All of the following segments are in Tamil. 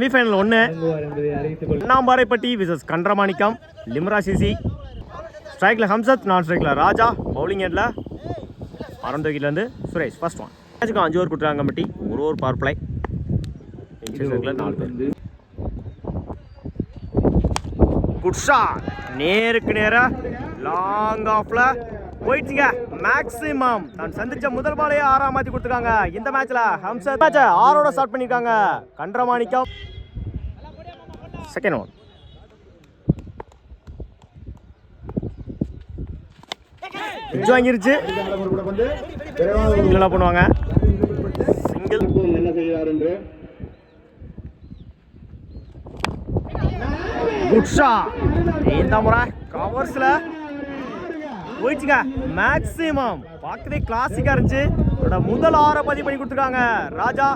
Semi-final 1 Annamparaipatti versus Kandamanickam Limra CC. ஸ்ட்ரைக்கில் ஹம்சத், நான் ஸ்ட்ரைக்கில் ராஜா, பவுலிங் எண்டில் அறந்தோக்கிலேருந்து சுரேஷ். ஃபர்ஸ்ட் ஒன் மேட்சுக்கு 5 ஓவர் கொடுத்துருக்காங்க கம்பட்டி, ஒரு ஓவர் பவர் பிளே. 4 பேர். குட் ஷாட், நேருக்கு நேரா லாங் ஆஃப்ல போயிடுச்சுங்க. மேக்ஸிமம் தான் சந்திச்ச முதல் பாலையே 6 மாத்தி கொடுத்துருக்காங்க. இந்த மேட்ச்ல ஹம்சத் மேட்சை 6ஓட ஸ்டார்ட் பண்ணிருக்காங்க கண்டமாணிக்கம். செகண்ட் ஒன் பிச்சு வாங்கிருச்சு. சிங்கிள் பண்ணுவாங்க. சிங்கிள் என்ன செய்யறாரு என்று குட் ஷாட். இந்த முறை கவர்ஸ்ல போயிடுச்சுங்க. மேக்ஸிமம் பார்க்கவே கிளாசிக்கா இருந்துச்சு. முதல் 6 பதிவு பண்ணி கொடுத்துருக்காங்க. ராஜா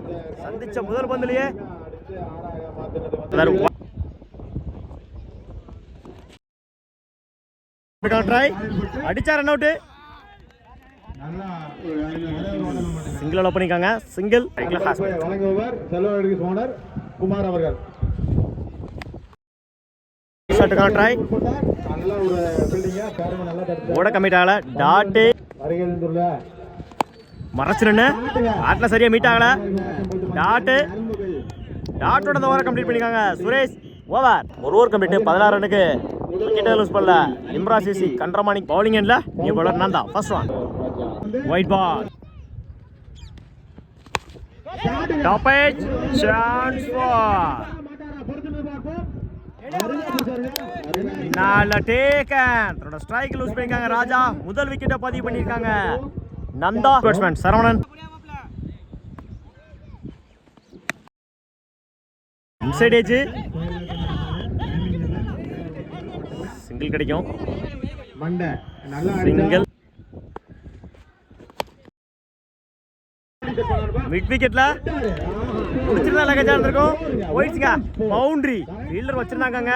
சந்திச்ச முதல் பந்துலயே ட்ரை அடிச்சா ரன் அவுட். சிங்கிள் பண்ணிருக்காங்க. சிங்கிள் குமார் அவர்கள் ட்ரை ஓட கமிட் ஆகல. டாட்டு மறைச்சிருன்னு ஆட்டில் சரியா மீட் ஆகல. டாட்டோட அந்த ஓவரை கம்ப்ளீட் பண்ணிருக்காங்க சுரேஷ். ஓவர் ஒரு ஓவர் கம்ப்ளீட். 16 ரனுக்கு விக்கெட் லூஸ் பண்ணல லிம்ரா சிசி. கண்டமாணிக்கம் பவுலிங் எண்ட்ல new bowler Nanda. First one wide ball. Top edge chance for நல்ல டேக்கன். தன்னோட ஸ்ட்ரைக் லூஸ் பண்ணிருக்காங்க. ராஜா முதல் விக்கெட்டை பதிவு பண்ணிருக்காங்க. Nanda batsman Saravanan inside edge. Single கிடைக்கும். சிங்கிள் மிட் விக்கெட்ல முடிச்சிருந்தா லகஜா இருந்திருக்கும். போயிடுச்சுங்க. பவுண்டரி ஃபீல்டர் வச்சிருந்தாங்க.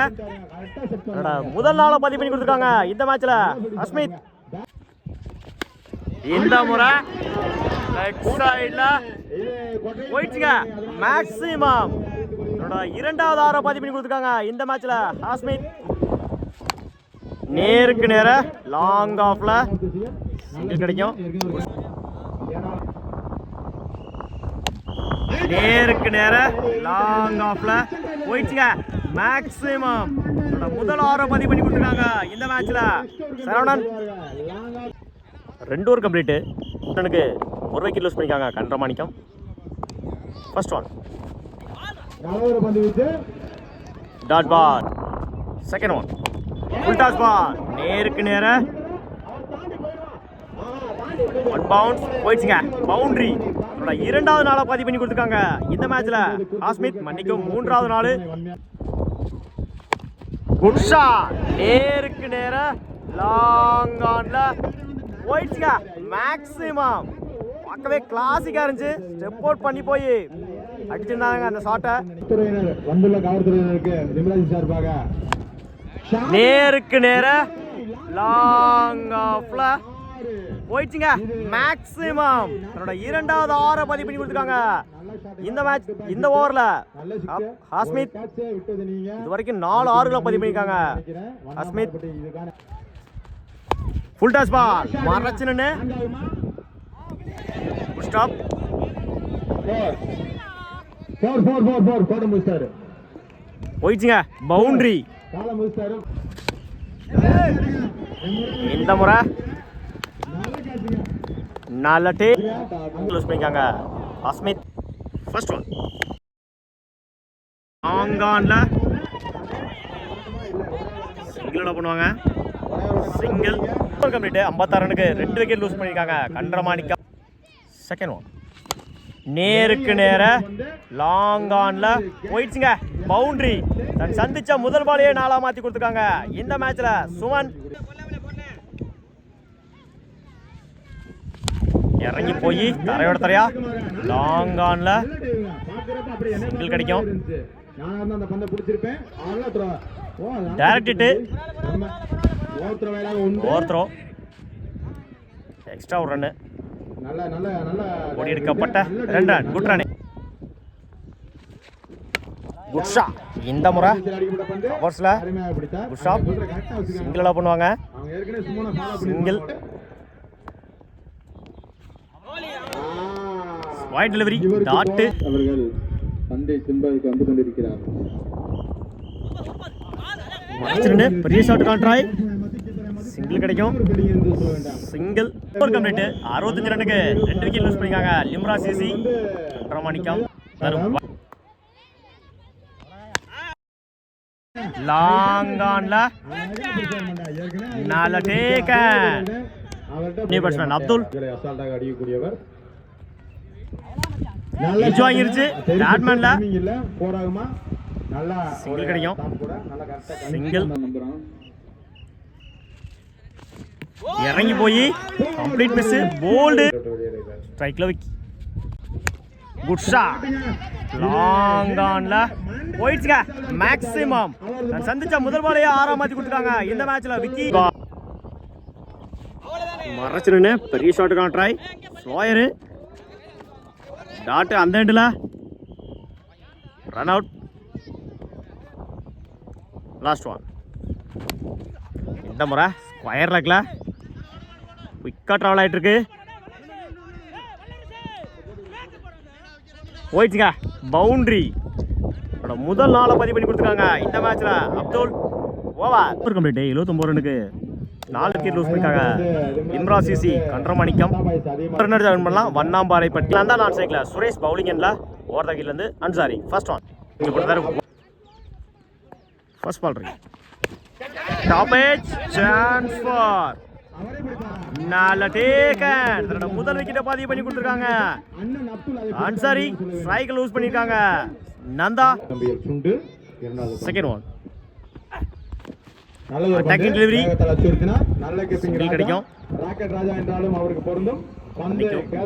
முதல் நாள பதிவு பண்ணி கொடுத்துருக்காங்க இந்த மேட்ச்ல அஸ்மித். இந்த முறை லெஃப்ட் சைடுல போயிடுச்சுங்க. மேக்ஸிமம் இரண்டாவது 6 பதிவு பண்ணி கொடுத்துருக்காங்க இந்த மேட்ச்ல அஸ்மித். நேருக்கு நேர லாங் ஆஃப்ல சிங்கிள் கிடைக்கும். நேருக்கு நேர லாங் ஆஃப்ல போயிடுச்சுங்க. மேக்ஸிமம் முதல் 6 பதிவு பண்ணி கொடுத்துருக்காங்க இந்த மேட்ச்ல சரவணன். 2 over complete. எனக்கு ஒரு விக்கெட் லூஸ் பண்ணிருக்காங்க Kandamanickam. First one dot ball. Second one full toss ball. நேருக்கு நேர ஒன் பவுன்ஸ் போயிடுச்சுங்க. பவுண்டரி இரண்டாவது நாளா பதிவு பண்ணி கொடுத்துருக்காங்க இந்த மேட்ச்ல ஆஸ்மித். மன்னிக்கும் 3வது நாள். குட் ஷாட், நேருக்கு நேர லாங் ஆன்ல போயிடுச்சுங்க. மேக்ஸிமம் பார்க்கவே கிளாசிக்கா இருந்துச்சு. ஸ்டெப் அவுட் பண்ணி போய் அடிச்சிருந்தாங்க அந்த ஷாட்டை. நேருக்கு நேர லாங் ஆஃப்ல போயிடுச்சுங்க. மேக்ஸிமம் தன்னோட இரண்டாவது 6 பதிவு பண்ணி கொடுத்துருக்காங்க இந்த மேட்ச். இந்த ஓவர்ல ஹஸ்மித் இது வரைக்கும் 4 6களை பதிவு பண்ணிருக்காங்க. ஹஸ்மித் ஃபுல் டாஸ் பால். மறைச்சுன்னு ஸ்டாப். போயிடுச்சுங்க. பவுண்டரி. இந்த முறை நல்ல டேக் லூஸ் பண்ணிருக்காங்க அஸ்மித். ஃபர்ஸ்ட் ஒன் ஆங்கான்ல சிங்கிள் பண்ணுவாங்க. Single complete. 56 ரனுக்கு 2 விக்கெட் லூஸ் பண்ணிருக்காங்க கண்டமாணிக்கம். செகண்ட் ஒன் நேருக்கு நேர லாங் ஆன்ல போயிடுச்சுங்க. பவுண்டரி. தன் சந்திச்ச முதல் பாலையே 4 மாத்தி கொடுத்துருக்காங்க இந்த மேட்ச்ல சுமன். இறங்கி போய் தரையோட தரையா லாங் ஆன்ல சிங்கிள் கிடைக்கும். Direct hit. Over throw. Extra ஒரு ரன். ஓடி எடுக்கப்பட்ட 2 run. Good run. Good shot. இந்த முறை கவர்ஸ்ல குட் ஷாட். சிங்கிள் பண்ணுவாங்க. Single wide delivery dot. அவர்கள் பந்தை திரும்பவுக்கு வந்து கொண்டிருக்கிறார். மறைச்சிருந்து பெரிய ஷாட் காண்ட்ராய். சிங்கிள் கிடைக்கும். சிங்கிள் ஒரு கம்ப்ளீட். 65 ரன்னுக்கு 2 விக்கெட் லூஸ் பண்ணிருக்காங்க லிம்ரா சிசி. பிரமாணிக்கம் லாங் ஆன்ல நல்ல டேக். நியூ பேட்ஸ்மேன் அப்துல் அசால்ட்டாக அடிக்கக்கூடியவர். இன்ச் வாங்கிருச்சு பேட்மேன்ல. போராகுமா? நல்லா சிங்கிள் கிடைக்கும். சிங்கிள் இறங்கி போய் கம்ப்ளீட் மிஸ். போல்டு ஸ்ட்ரைக்ல விக்கி. Good shot. லாங் ஆன்ல போயிடுச்சுங்க. மேக்ஸிமம் நான் சந்திச்ச முதல் பாலையே 6 மாத்தி கொடுத்துட்டாங்க இந்த மேட்ச்ல. விக்கி மறைச்சிருன்னு பெரிய ஷாட் காண்ட்ராய். ஸ்லோயரு டாட். அந்த எண்டில் ரன் அவுட். Last one. இந்த முறை ஸ்கொயர் லெக்ல குயிக்கா ட்ராவல் ஆயிட்டு இருக்கு. போயிடுச்சுங்க பவுண்டரி. முதல் நாளை பதிவு பண்ணி கொடுத்துருக்காங்க இந்த மேட்ச்ல. Abdul over complete. 79 ரன்னுக்கு 4 விக்கெட் லூஸ் பண்ணிருக்காங்க Imra CC. Kandamanickam runner join பண்ணலாம். வண்ணாம்பாறை பட்டி தான் நான் சைக்கிள். சுரேஷ் பவுலிங் எண்ட்ல ஓவர் த கீழ இருந்து Ansari. First one. First ball இருக்கு. டாப் ஏஜ் சான்ஸ் ஃபார் நல்ல டேக்கன். முதல் விக்கெட்டை பதிவு பண்ணி கொடுத்துருக்காங்க அன்சாரி. ஸ்ட்ரைக் லூஸ் பண்ணிருக்காங்க Nanda. Second one. Attacking delivery single கிடைக்கும். ராக்கெட் ராஜா என்றாலும் அவருக்கு பொருந்தும்.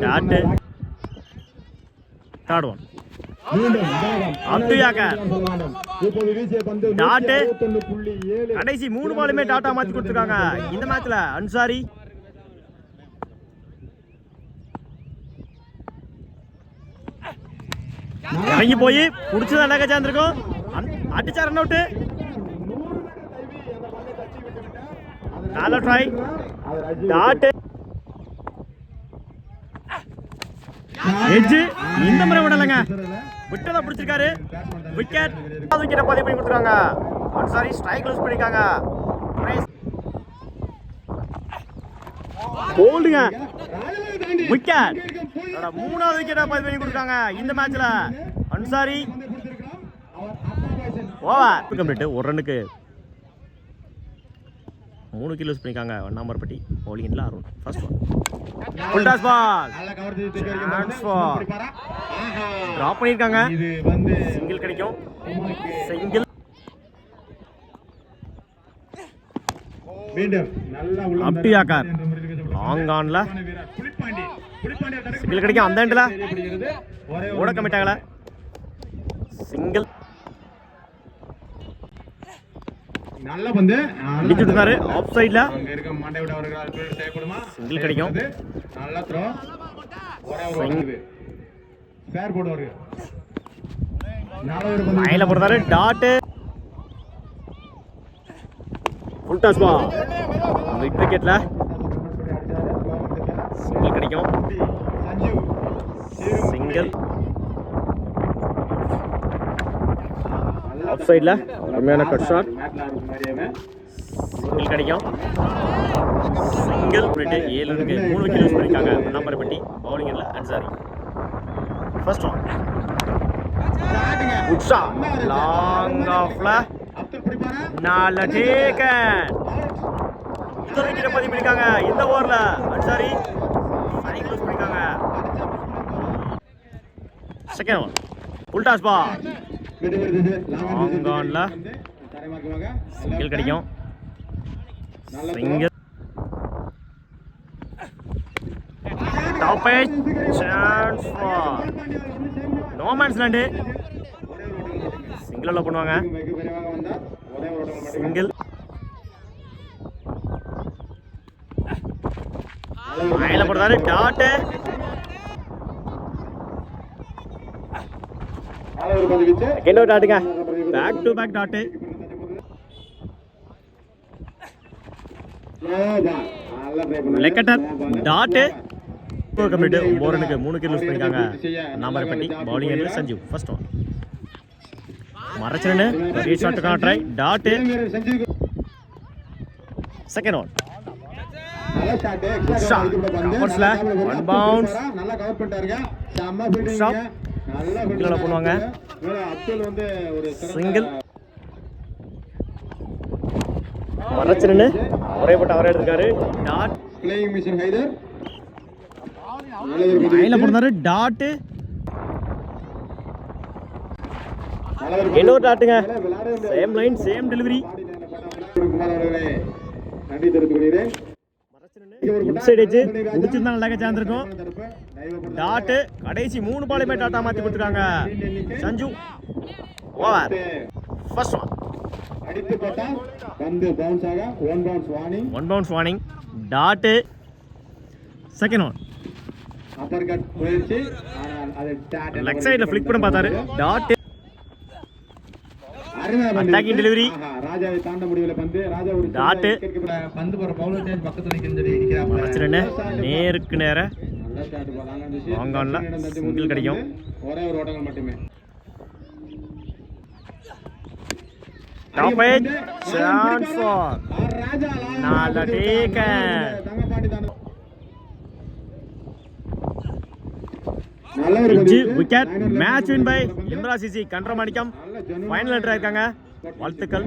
Dot. Third one. Up to yorker dot. கடைசி 3 பாலுமே டாட்டா மாத்தி கொடுத்துருக்காங்க இந்த மேட்ச்ல அன்சாரி. இறங்கி போய் புடிச்சது அழகா சேர்ந்திருக்கும். அடிச்சா ரன் அவுட். நல்ல ட்ரை டாட். எட்ஜ் இந்த முறை விடலங்க. விட்டதை பிடிச்சிருக்காரு. விக்கெட். விக்கெட்டை பதிவு பண்ணி கொடுத்துருக்காங்க அன்சாரி. ஸ்ட்ரைக் லூஸ் பண்ணிருக்காங்க. போல்டுங்க விக்கெட். 3வது விக்கெட்டை பதிவு பண்ணி கொடுத்துருக்காங்க இந்த மேட்ச்ல அன்சாரி. Over complete. 1 ரன்னுக்கு 3 விக்கெட் லூஸ் பண்ணிருக்காங்க வண்ணாமரப்பட்டி. பவுலிங்ல Arun. First one. Full toss ball. Transfer drop பண்ணிருக்காங்க. சிங்கிள் கிடைக்கும். சிங்கிள். மீண்டும் நல்லா உள்ள அப்டு யாக்கர் லாங் ஆன்ல சிங்கிள் கிடைக்கும். அந்த எண்ட்ல ஓட கமிட் ஆகல. சிங்கிள் நல்ல பந்து அடிச்சிட்டாரு ஆஃப் சைடுல. அங்க இருக்க மாண்டை விட அவர்கள் அல்பேட் செய்யப்படுமா? சிங்கிள் கிடைக்கும். நல்ல த்ரோ. ஒரே ஒரு பந்து ஃபேர் போடுவாரு. நாலு ஒரு பந்து மைல போடுறாரு. Dot. Full toss ball. Mid விக்கெட்ல சிங்கிள் கிடைக்கும். சிங்கிள் ஆஃப் சைடுல அருமையான கட் ஷாட். சிங்கிள் கிடைக்கும். சிங்கிள் 7 ரன்னுக்கு 3 விக்கெட் லூஸ் பண்ணிருக்காங்க வண்ணாமரப்பட்டி. பவுலிங் இல்ல Ansari. First one. Good shot. Long ஆஃப்ல நல்ல டேக்கன். முதல் விக்கெட்டை பதிவு பண்ணிருக்காங்க இந்த ஓவர்ல அன்சாரி. ஸ்ட்ரைக் லூஸ் பண்ணிருக்காங்க. Second one. Full toss ball. Long ஆன்ல சிங்கிள் கிடைக்கும். Single. Top edge chance for no man's land. Single allow பண்ணுவாங்க. சிங்கிள். மைல போடுறாரு. டாட். நல்ல ஒரு பந்து வீச்சு. செகண்ட் அவுட் ஆட்டுங்க. Back to back dot. No ball. நல்ல ட்ரை பண்ணாங்க. Leg cutter dot. கம்ப்ளீட். 9 ரனுக்கு 3 விக்கெட் லூஸ் பண்ணிருக்காங்க. நாமரப்பட்டி பவுலிங் என்று சஞ்சீவ். ஃபர்ஸ்ட் ஒன் மரச்சரன் பெரிய ஷாட்டுக்கான ட்ரை டாட்டு. செகண்ட் ஒன் நல்ல ஷாட். ஷாட். கவர்ஸ்ல ஒன் பவுன்ஸ். நல்லா கவர் பண்ணிட்டாருங்க. செம்ம ஃபீல்டிங். ஷாட். நல்ல கீழ போடுவாங்க. அப்துல் வந்து ஒரு சிங்கிள். மரச்சரன் ஒரே போட்டு அவரே எடுத்துக்காரு. டாட். பிளேயிங் மிஷன் ஹைதர் லைன்ல போடுறாரு. டாட். இன்னொரு டாட்டுங்க. Same line same delivery. நன்றி தெரிவித்துக் கொள்கிறேன். இன்சைட் எட்ஜ் முடிச்சிருந்தா நல்லா சான்ஸ் இருக்கும். டாட். கடைசி 3 பாலுமே டாட்டா மாத்தி கொடுத்துருக்காங்க. சஞ்சு ஓவர். ஃபர்ஸ்ட் ஒன் அடித்து போட்டா பந்து பவுன்ஸ் ஆக 1 bounce warning. 1 bounce warning. Dot. Second one upper cut போயிடுச்சு. ஆனால் அது டாட் லெக் சைடுல ஃபிளிக் பண்ண பார்த்தாரு. டாட். அருமையா பந்து. Attacking delivery. ராஜாவை தாண்ட முடியல பந்து. ராஜா ஒரு டாட். பந்து போற பவுலர் டேஜ் பக்கத்துல நிக்கிறாங்க. மரச்சரன் நேருக்கு நேர நல்ல ஷாட் போலாம். லாங் ஆன்ல சிங்கிள் கிடைக்கும். ஒரே ஒரு ஓட்டங்கள் மட்டுமே. Top edge chance for Raja நல்ல டேக்கன். தங்கபாண்டி தான். நல்ல ஒரு edge wicket. Match win by Indira CC Kandamanickam. Final என்ட்ரா இருக்காங்க. வாழ்த்துக்கள்.